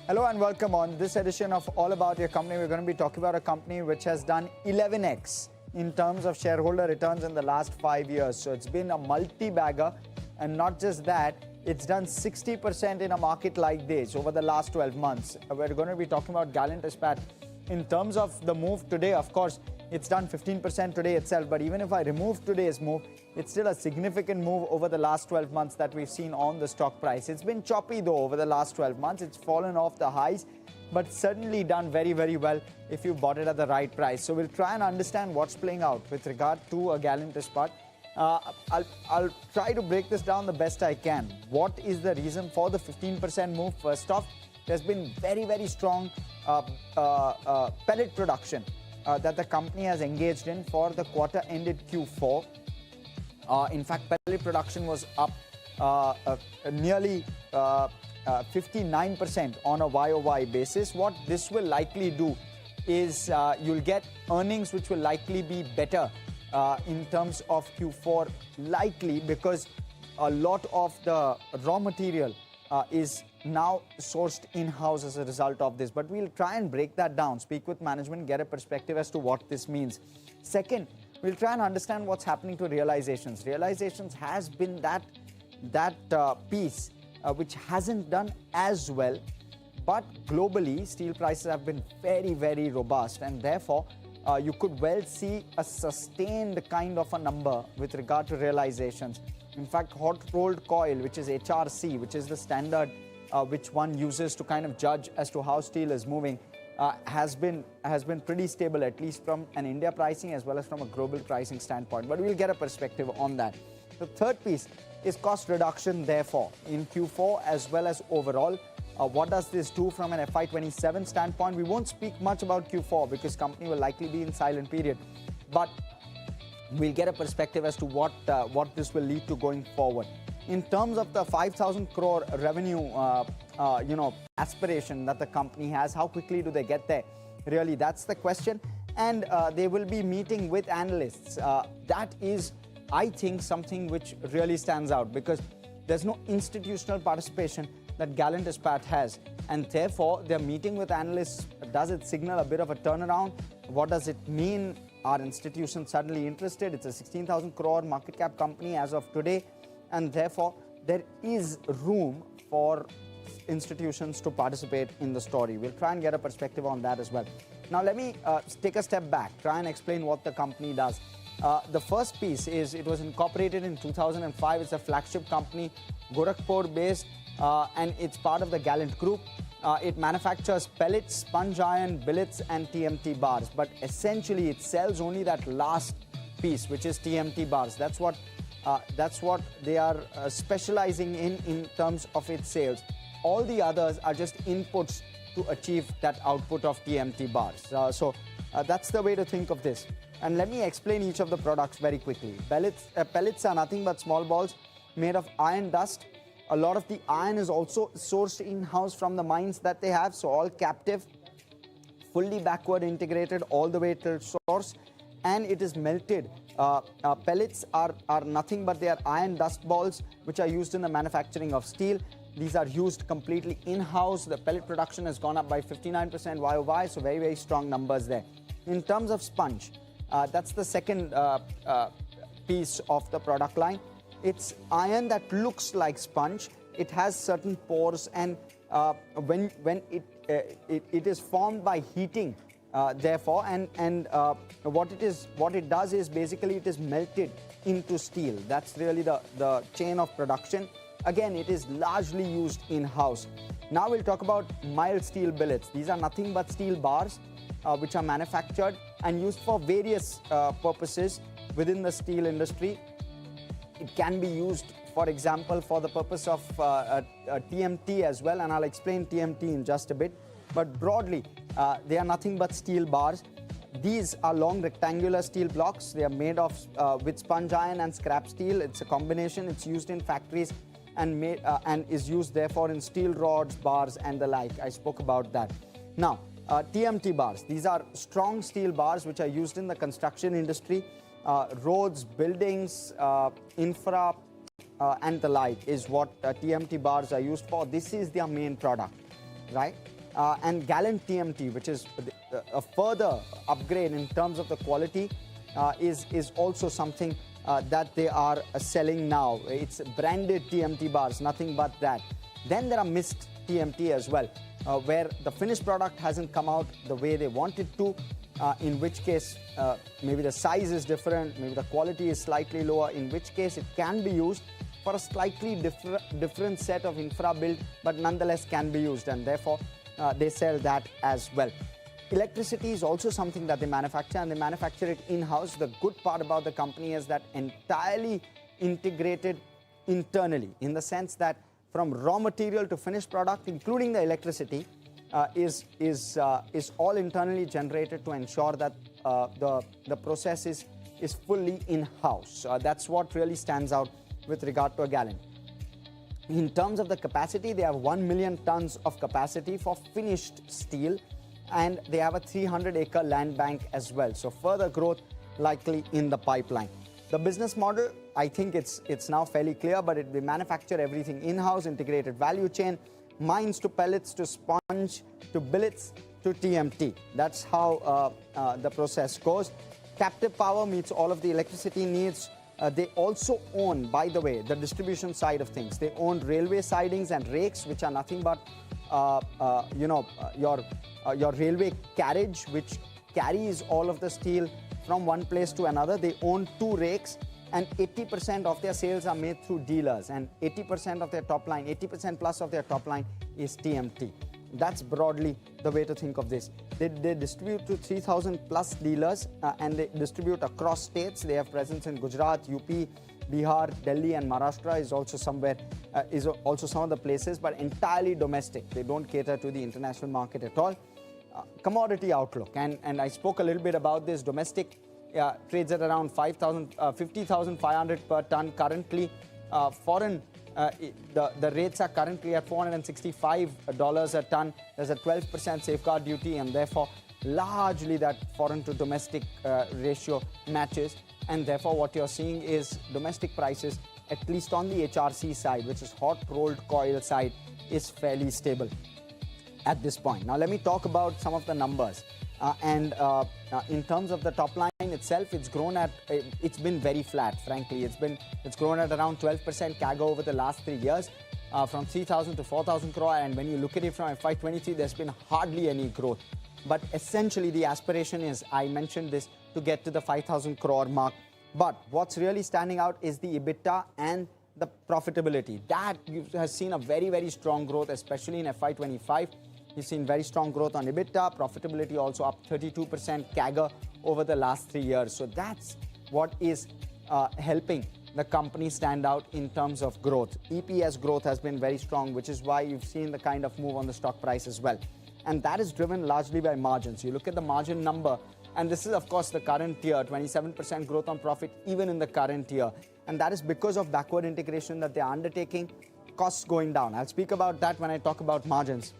Hello and welcome on this edition of All About Your Company. We're going to be talking about a company which has done 11x in terms of shareholder returns in the last 5 years. So it's been a multi-bagger, and not just that, it's done 60% in a market like this over the last 12 months. We're going to be talking about Gallantt Ispat. In terms of the move today, of course, it's done 15% today itself. But even if I remove today's move, it's still a significant move over the last 12 months that we've seen on the stock price. It's been choppy though over the last 12 months. It's fallen off the highs, but certainly done very, very well if you bought it at the right price. So we'll try and understand what's playing out with regard to a Gallantt Ispat. I'll try to break this down the best I can. What is the reason for the 15% move? First off, there's been very, very strong pellet production that the company has engaged in for the quarter ended Q4. In fact, pellet production was up nearly 59% on a YOY basis. What this will likely do is you'll get earnings which will likely be better in terms of Q4, likely because a lot of the raw material is now sourced in-house as a result of this. But we'll try and break that down, speak with management, get a perspective as to what this means. Second, we'll try and understand what's happening to realizations. Realizations has been that piece which hasn't done as well. But globally, steel prices have been very, very robust, and therefore you could well see a sustained kind of a number with regard to realizations. In fact, hot rolled coil, which is HRC, which is the standard which one uses to kind of judge as to how steel is moving, has been pretty stable, at least from an India pricing as well as from a global pricing standpoint. But we'll get a perspective on that. The third piece is cost reduction, therefore, in Q4 as well as overall. What does this do from an FY27 standpoint? We won't speak much about Q4 because company will likely be in silent period. But we'll get a perspective as to what this will lead to going forward. In terms of the 5,000 crore revenue, aspiration that the company has, how quickly do they get there? Really, that's the question. And they will be meeting with analysts. That is, I think, something which really stands out because there's no institutional participation that Gallantt Ispat has. And therefore, they're meeting with analysts. Does it signal a bit of a turnaround? What does it mean? Are institutions suddenly interested? It's a 16,000 crore market cap company as of today. And therefore, there is room for institutions to participate in the story. We'll try and get a perspective on that as well. Now, let me take a step back, try and explain what the company does. The first piece is it was incorporated in 2005. It's a flagship company, Gorakhpur-based, and it's part of the Gallantt Group. It manufactures pellets, sponge iron, billets, and TMT bars. But essentially, it sells only that last piece, which is TMT bars. That's what they are specializing in terms of its sales. All the others are just inputs to achieve that output of TMT bars. So that's the way to think of this. And let me explain each of the products very quickly. Pellets are nothing but small balls made of iron dust. A lot of the iron is also sourced in-house from the mines that they have, so all captive, fully backward integrated all the way to source, and it is melted. Pellets are nothing but they are iron dust balls which are used in the manufacturing of steel. These are used completely in-house. The pellet production has gone up by 59% YOY, so very, very strong numbers there. In terms of sponge, that's the second piece of the product line. It's iron that looks like sponge. It has certain pores, and when it is formed by heating, therefore, and what it does is basically it is melted into steel. That's really the chain of production. Again, it is largely used in-house. Now we'll talk about mild steel billets. These are nothing but steel bars which are manufactured and used for various purposes within the steel industry. It can be used, for example, for the purpose of TMT as well, and I'll explain TMT in just a bit. But broadly, they are nothing but steel bars. These are long rectangular steel blocks. They are made of with sponge iron and scrap steel. It's a combination. It's used in factories and is used therefore in steel rods, bars, and the like. I spoke about that. Now, TMT bars. These are strong steel bars which are used in the construction industry. Roads, buildings, infra, and the like is what TMT bars are used for. This is their main product, right? And Gallantt TMT, which is a further upgrade in terms of the quality, is also something that they are selling now. It's branded TMT bars, nothing but that. Then there are mixed TMT as well, where the finished product hasn't come out the way they want it to, in which case maybe the size is different, maybe the quality is slightly lower, in which case it can be used for a slightly different set of infra build, but nonetheless can be used, and therefore they sell that as well. Electricity is also something that they manufacture, and they manufacture it in-house. The good part about the company is that entirely integrated internally, in the sense that from raw material to finished product, including the electricity, is all internally generated to ensure that the process is fully in-house. That's what really stands out with regard to a Gallantt. In terms of the capacity, they have 1 million tons of capacity for finished steel, and they have a 300-acre land bank as well. So further growth likely in the pipeline. The business model, I think it's now fairly clear, but they manufacture everything in-house, integrated value chain, mines to pellets to sponge to billets to TMT. That's how the process goes. Captive power meets all of the electricity needs. They also own, by the way, the distribution side of things. They own railway sidings and rakes, which are nothing but your railway carriage, which carries all of the steel from one place to another. They own 2 rakes, and 80% of their sales are made through dealers, and 80% of their top line, 80% plus of their top line is TMT. That's broadly the way to think of this. They distribute to 3,000 plus dealers, and they distribute across states. They have presence in Gujarat, UP, Bihar, Delhi, and Maharashtra is also somewhere, is also some of the places, but entirely domestic. They don't cater to the international market at all. Commodity outlook, and I spoke a little bit about this. Domestic trades at around 50,500 per ton currently. Foreign, the rates are currently at $465 a ton. There's a 12% safeguard duty, and therefore largely that foreign to domestic ratio matches, and therefore what you're seeing is domestic prices, at least on the HRC side, which is hot rolled coil side, is fairly stable at this point. Now let me talk about some of the numbers. In terms of the top line itself, it's grown at, it's been very flat, frankly. It's grown at around 12% CAGR over the last 3 years, from 3,000 to 4,000 crore. And when you look at it from FY23, there's been hardly any growth. But essentially, the aspiration is, I mentioned this, to get to the 5,000 crore mark. But what's really standing out is the EBITDA and the profitability. That has seen a very, very strong growth, especially in FY25. You've seen very strong growth on EBITDA, profitability also up 32% CAGR over the last 3 years. So that's what is helping the company stand out in terms of growth. EPS growth has been very strong, which is why you've seen the kind of move on the stock price as well. And that is driven largely by margins. You look at the margin number, and this is, of course, the current year, 27% growth on profit, even in the current year. And that is because of backward integration that they are undertaking, costs going down. I'll speak about that when I talk about margins.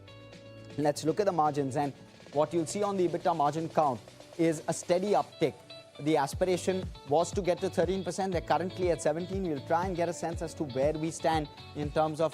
Let's look at the margins, and what you'll see on the EBITDA margin count is a steady uptick. The aspiration was to get to 13%. They're currently at 17%. We'll try and get a sense as to where we stand in terms of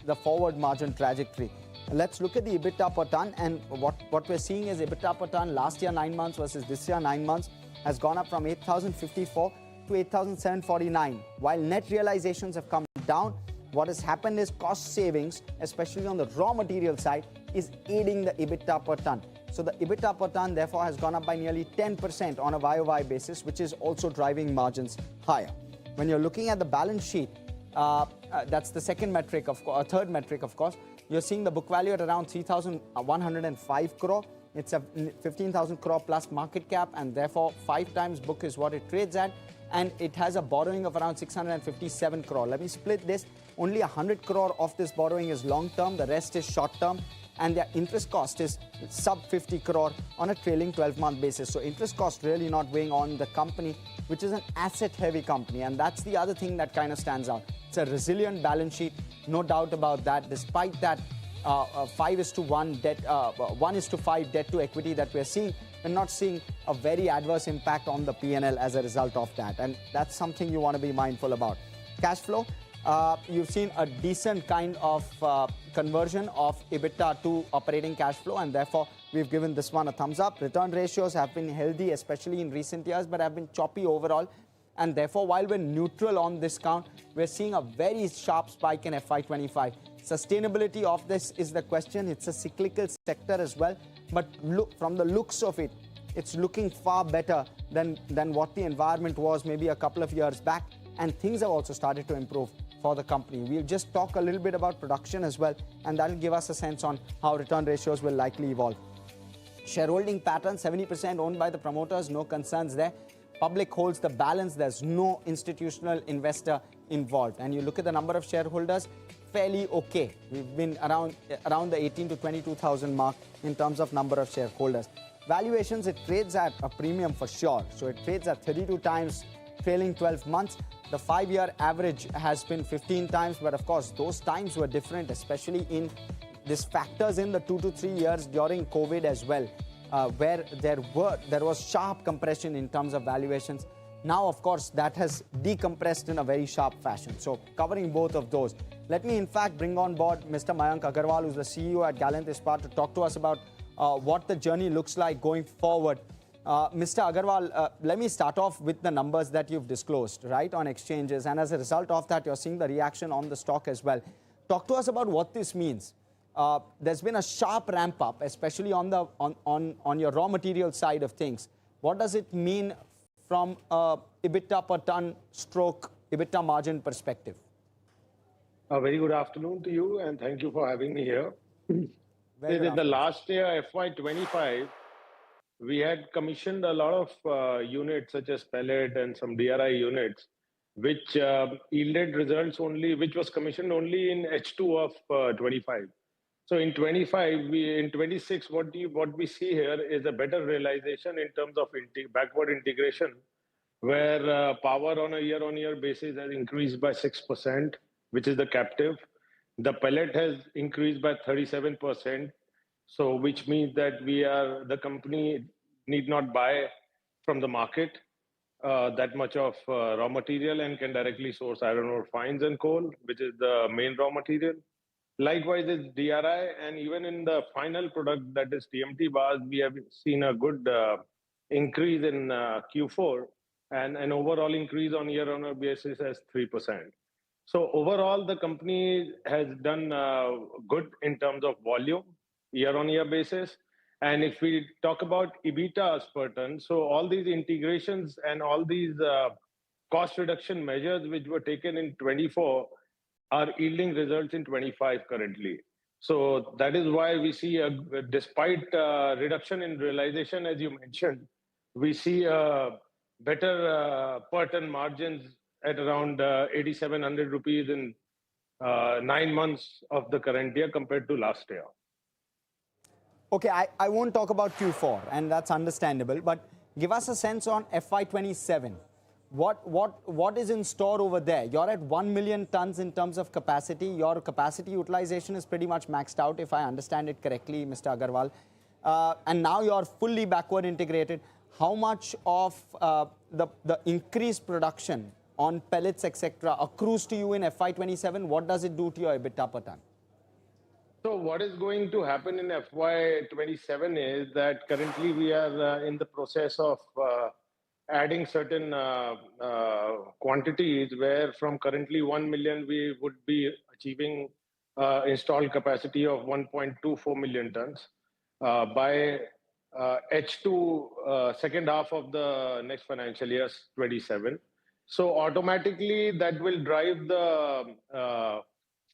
the forward margin trajectory. Let's look at the EBITDA per ton, and what we're seeing is EBITDA per ton last year 9 months versus this year 9 months has gone up from 8,054 to 8,749. While net realizations have come down, what has happened is cost savings, especially on the raw material side, is aiding the EBITDA per ton. So the EBITDA per ton therefore has gone up by nearly 10% on a YOY basis, which is also driving margins higher. When you're looking at the balance sheet, that's the second metric, third metric, of course. You're seeing the book value at around 3,105 crore. It's a 15,000 crore plus market cap, and therefore 5 times book is what it trades at. And it has a borrowing of around 657 crore. Let me split this. Only 100 crore of this borrowing is long term. The rest is short term. And their interest cost is sub 50 crore on a trailing 12-month basis. So interest cost really not weighing on the company, which is an asset-heavy company. And that's the other thing that kind of stands out. It's a resilient balance sheet, no doubt about that. Despite that 5:1 debt, 1:5 debt to equity that we're seeing, we're not seeing a very adverse impact on the P&L as a result of that. And that's something you want to be mindful about. Cash flow, You've seen a decent kind of conversion of EBITDA to operating cash flow, and therefore we've given this one a thumbs up. Return ratios have been healthy, especially in recent years, but have been choppy overall. And therefore, while we're neutral on this count, we're seeing a very sharp spike in FY25. Sustainability of this is the question. It's a cyclical sector as well. But look, from the looks of it, it's looking far better than what the environment was maybe a couple of years back. And things have also started to improve for the company. We'll just talk a little bit about production as well, and that'll give us a sense on how return ratios will likely evolve. Shareholding pattern, 70% owned by the promoters, no concerns there. Public holds the balance. There's no institutional investor involved. And you look at the number of shareholders, fairly okay. We've been around the 18 to 22,000 mark in terms of number of shareholders. Valuations, it trades at a premium for sure. So it trades at 32 times trailing 12 months. The 5-year average has been 15 times, but of course, those times were different, especially in this factors in the 2 to 3 years during COVID as well, where there was sharp compression in terms of valuations. Now, of course, that has decompressed in a very sharp fashion. So covering both of those, let me in fact bring on board Mr. Mayank Agrawal, who's the CEO at Gallantt Ispat, to talk to us about what the journey looks like going forward. Mr. Agrawal, let me start off with the numbers that you've disclosed, right, on exchanges. And as a result of that, you're seeing the reaction on the stock as well. Talk to us about what this means. There's been a sharp ramp up, especially on your raw material side of things. What does it mean from a EBITDA per ton stroke EBITDA margin perspective? A very good afternoon to you, and thank you for having me here. In the last year, FY25, we had commissioned a lot of units such as pellet and some DRI units, which yielded results only, which was commissioned only in H2 of 25. So in 25, in 26, what we see here is a better realization in terms of backward integration, where power on a year-on-year basis has increased by 6%, which is the captive. The pellet has increased by 37%. So which means that the company need not buy from the market that much of raw material and can directly source iron ore fines and coal, which is the main raw material. Likewise, it's DRI, and even in the final product, that is TMT bars, we have seen a good increase in Q4 and an overall increase on year-on-year basis as 3%. So overall, the company has done good in terms of volume, year-on-year basis. And if we talk about EBITDA per ton, so all these integrations and all these cost reduction measures which were taken in 24 are yielding results in 25 currently. So that is why we see, despite reduction in realization, as you mentioned, we see better per ton margins at around 8,700 rupees in 9 months of the current year compared to last year. Okay, I won't talk about Q4, and that's understandable, but give us a sense on FY27. What is in store over there? You're at 1 million tons in terms of capacity. Your capacity utilization is pretty much maxed out, if I understand it correctly, Mr. Agrawal. And now you're fully backward integrated. How much of the increased production on pellets, etc., accrues to you in FY27? What does it do to your EBITDA per ton? So what is going to happen in FY27 is that currently we are in the process of adding certain quantities, where from currently 1 million, we would be achieving installed capacity of 1.24 million tons by H2, second half of the next financial year, 27. So automatically that will drive the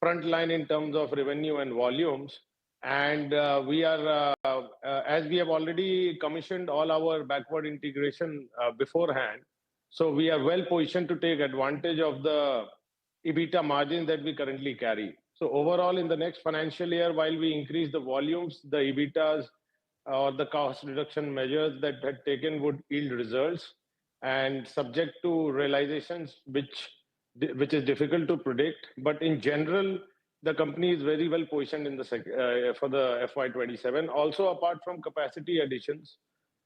front line in terms of revenue and volumes. And we are, as we have already commissioned all our backward integration beforehand, so we are well positioned to take advantage of the EBITDA margin that we currently carry. So overall, in the next financial year, while we increase the volumes, the EBITDAs or the cost reduction measures that had taken would yield results, and subject to realizations, which is difficult to predict. But in general, the company is very well positioned in for the FY27. Also, apart from capacity additions,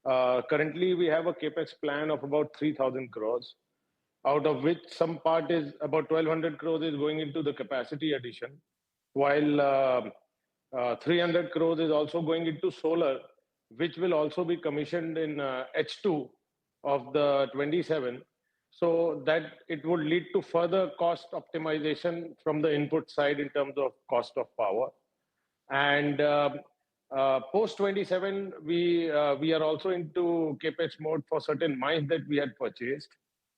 currently we have a capex plan of about 3,000 crores. out of which some part is about 1,200 crores is going into the capacity addition, while 300 crores is also going into solar, which will also be commissioned in H2 of the 27. So that it would lead to further cost optimization from the input side in terms of cost of power. And post 27, we are also into capex mode for certain mines that we had purchased.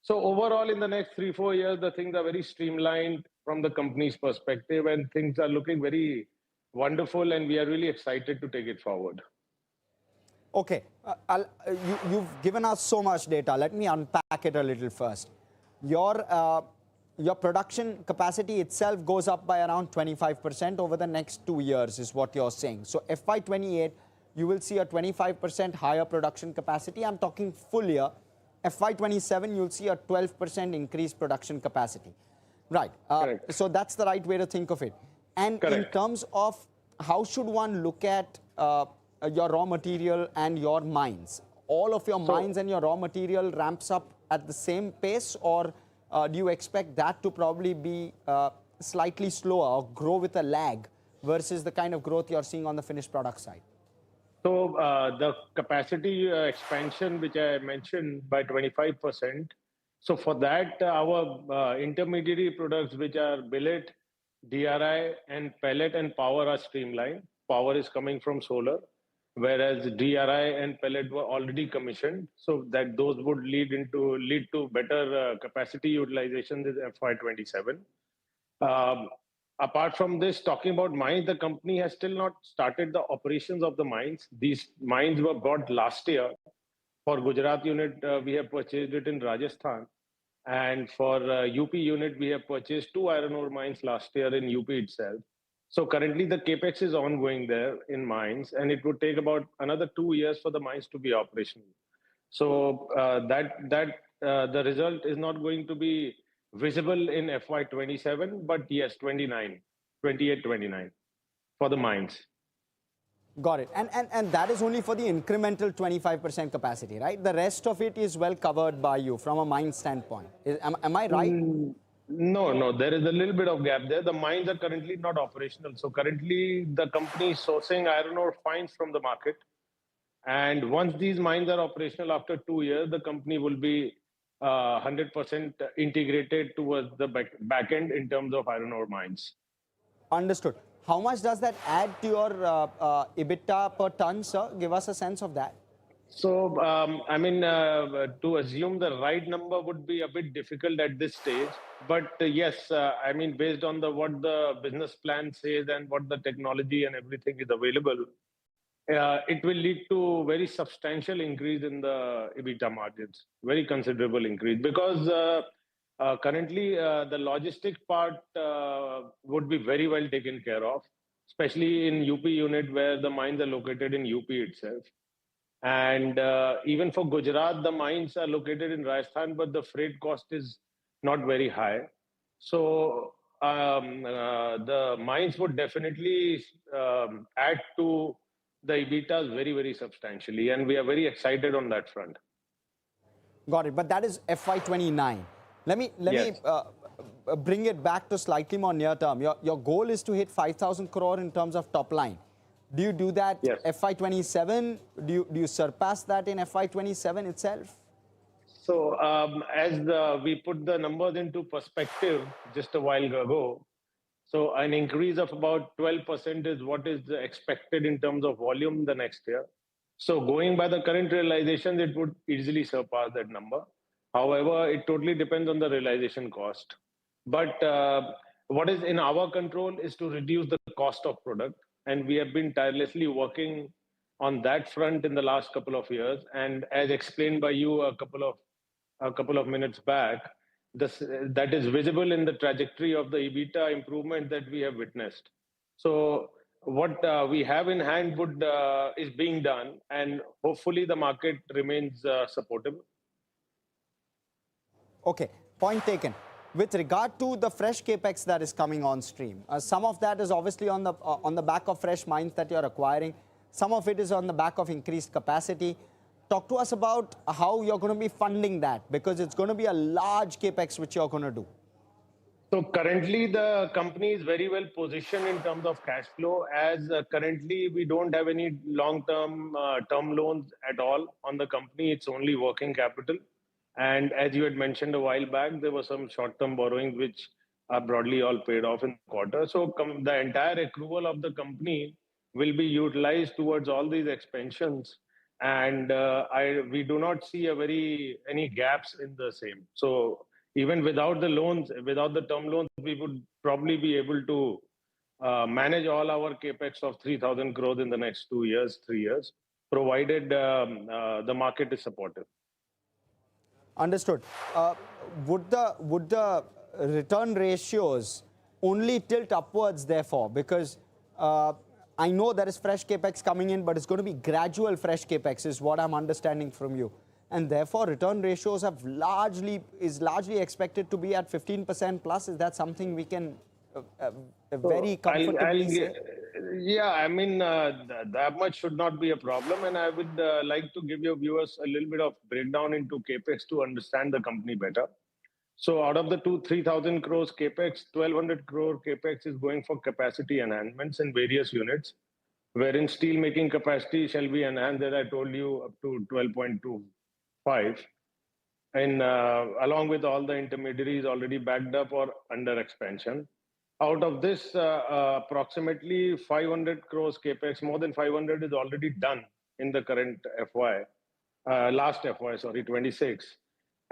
So overall, in the next 3-4 years, the things are very streamlined from the company's perspective, and things are looking very wonderful, and we are really excited to take it forward. Okay, you've given us so much data. Let me unpack it a little first. Your production capacity itself goes up by around 25% over the next 2 years is what you're saying. So FY28, you will see a 25% higher production capacity. I'm talking full year. FY27, you'll see a 12% increased production capacity. Right. So that's the right way to think of it. And in terms of how should one look at your raw material and your mines? All of your mines and your raw material ramps up at the same pace, or do you expect that to probably be slightly slower or grow with a lag versus the kind of growth you're seeing on the finished product side? So the capacity expansion, which I mentioned by 25%. So for that, our intermediary products, which are billet, DRI, and pellet and power are streamlined. Power is coming from solar, whereas DRI and pellet were already commissioned. So that those would lead to better capacity utilization in FY27. Apart from this, talking about mines, the company has still not started the operations of the mines. These mines were bought last year. For Gujarat unit, we have purchased it in Rajasthan. And for UP unit, we have purchased 2 iron ore mines last year in UP itself. So currently the capex is ongoing there in mines, and it would take about another 2 years for the mines to be operational. So the result is not going to be visible in FY27, but yes, 28, 29 for the mines. Got it. And that is only for the incremental 25% capacity, right? The rest of it is well covered by you from a mine standpoint. Am I right? No, there is a little bit of gap there. The mines are currently not operational. So currently the company is sourcing iron ore fines from the market. And once these mines are operational after 2 years, the company will be 100% integrated towards the back end in terms of iron ore mines. Understood. How much does that add to your EBITDA per ton, sir? Give us a sense of that. So, to assume the right number would be a bit difficult at this stage. But yes, based on what the business plan says and what the technology and everything is available, it will lead to very substantial increase in the EBITDA margins, very considerable increase, because currently the logistic part would be very well taken care of, especially in UP unit where the mines are located in UP itself. And even for Gujarat, the mines are located in Rajasthan, but the freight cost is not very high. So the mines would definitely add to the EBITDAs very, very substantially. And we are very excited on that front. Got it. But that is FY29. Let me bring it back to slightly more near term. Your goal is to hit 5,000 crore in terms of top line. Do you do that FY27? Do you surpass that in FY27 itself? So as we put the numbers into perspective just a while ago, so an increase of about 12% is what is expected in terms of volume the next year. So going by the current realization, it would easily surpass that number. However, it totally depends on the realization cost. But what is in our control is to reduce the cost of product. And we have been tirelessly working on that front in the last couple of years. And as explained by you a couple of minutes back, that is visible in the trajectory of the EBITDA improvement that we have witnessed. So what we have in hand is being done, and hopefully the market remains supportive. Okay, point taken. With regard to the fresh capex that is coming on stream, some of that is obviously on the back of fresh mines that you're acquiring. Some of it is on the back of increased capacity. talk to us about how you're going to be funding that, because it's going to be a large capex which you're going to do. So currently, the company is very well positioned in terms of cash flow, as currently we don't have any long-term term loans at all on the company. It's only working capital. And as you had mentioned a while back, there were some short-term borrowings which are broadly all paid off in the quarter. So the entire accrual of the company will be utilized towards all these expansions. And we do not see any gaps in the same. So even without the loans, without the term loans, we would probably be able to manage all our capex of 3,000 crores in the next 2 years, 3 years, provided the market is supportive. Understood. Would the return ratios only tilt upwards, therefore? Because I know there is fresh capex coming in, but it's going to be gradual fresh capex, is what I'm understanding from you. And therefore, return ratios is largely expected to be at 15% plus. Is that something we can very comfortably say? Yeah, I mean, that much should not be a problem. And I would like to give your viewers a little bit of breakdown into capex to understand the company better. So out of the 3,000 crores capex, 1,200 crore capex is going for capacity enhancements in various units, wherein steel making capacity shall be enhanced, as I told you, up to 12.25, and along with all the intermediaries already backed up or under expansion. Out of this, approximately 500 crores capex, more than 500 is already done in the current last FY, 26.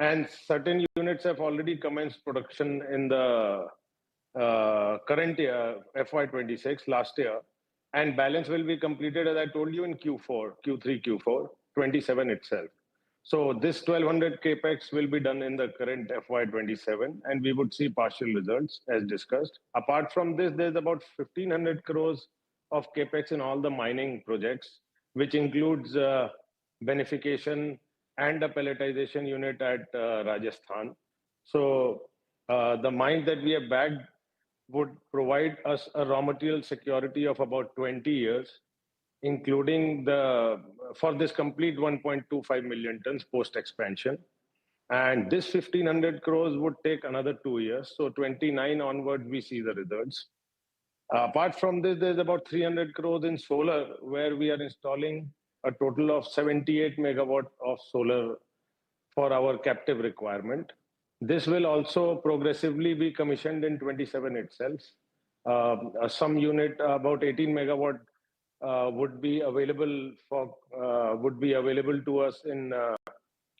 And certain units have already commenced production in the current year, FY 26, last year. And balance will be completed, as I told you, in Q3, 27 itself. So this 1,200 capex will be done in the current FY 27, and we would see partial results as discussed. Apart from this, there's about 1,500 crores of capex in all the mining projects, which includes beneficiation and a pelletization unit at Rajasthan. So the mines that we have bagged would provide us a raw material security of about 20 years, including for this complete 1.25 million tons post expansion. And this 1,500 crores would take another 2 years. So 29 onwards, we see the results. Apart from this, there's about 300 crores in solar, where we are installing a total of 78 megawatt of solar for our captive requirement. This will also progressively be commissioned in 27 itself. Some unit, about 18 megawatt, would be available to us in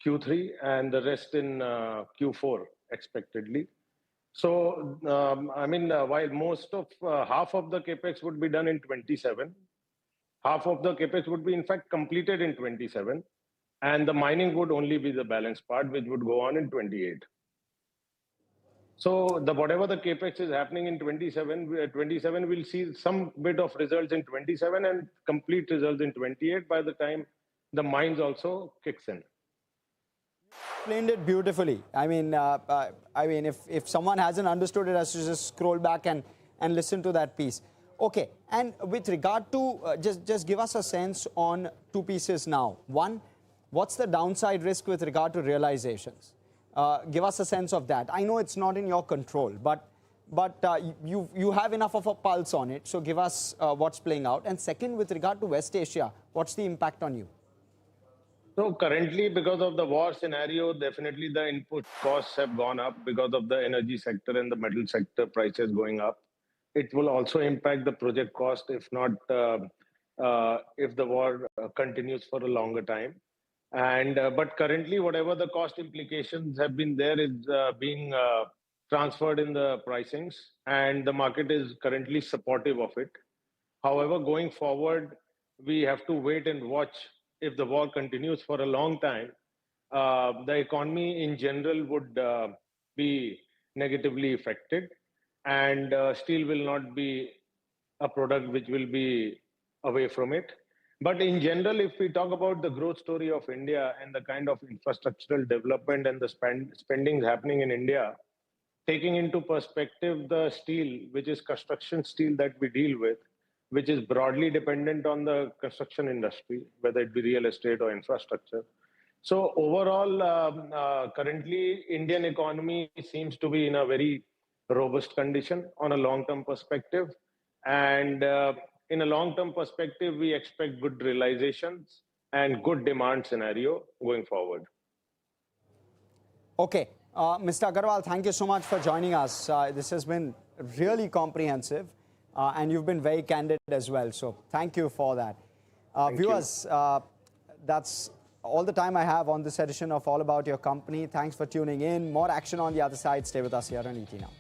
Q3, and the rest in Q4 expectedly. So, while most of half of the capex would be done in 27, half of the capex would be in fact completed in 27, and the mining would only be the balance part, which would go on in 28. So whatever the capex is happening in 27 will see some bit of results in 27 and complete results in 28 by the time the mines also kicks in. Explained it beautifully. I mean, if someone hasn't understood it, has to just scroll back and listen to that piece. Okay, and with regard to, just give us a sense on two pieces now. One, what's the downside risk with regard to realizations? Give us a sense of that. I know it's not in your control, but you have enough of a pulse on it. So give us what's playing out. And second, with regard to West Asia, what's the impact on you? So currently, because of the war scenario, definitely the input costs have gone up because of the energy sector and the metal sector prices going up. It will also impact the project cost if the war continues for a longer time. And but currently, whatever the cost implications have been there is being transferred in the pricings, and the market is currently supportive of it. However, going forward, we have to wait and watch. If the war continues for a long time, the economy in general would be negatively affected, and steel will not be a product which will be away from it. But in general, if we talk about the growth story of India and the kind of infrastructural development and the spending happening in India, taking into perspective the steel, which is construction steel that we deal with, which is broadly dependent on the construction industry, whether it be real estate or infrastructure. So overall, currently, Indian economy seems to be in a very robust condition on a long-term perspective. And in a long-term perspective, we expect good realizations and good demand scenario going forward. Okay. Mr. Agrawal, thank you so much for joining us. This has been really comprehensive, and you've been very candid as well. So thank you for that. Viewers, that's all the time I have on this edition of All About Your Company. Thanks for tuning in. More action on the other side. Stay with us here on ET Now.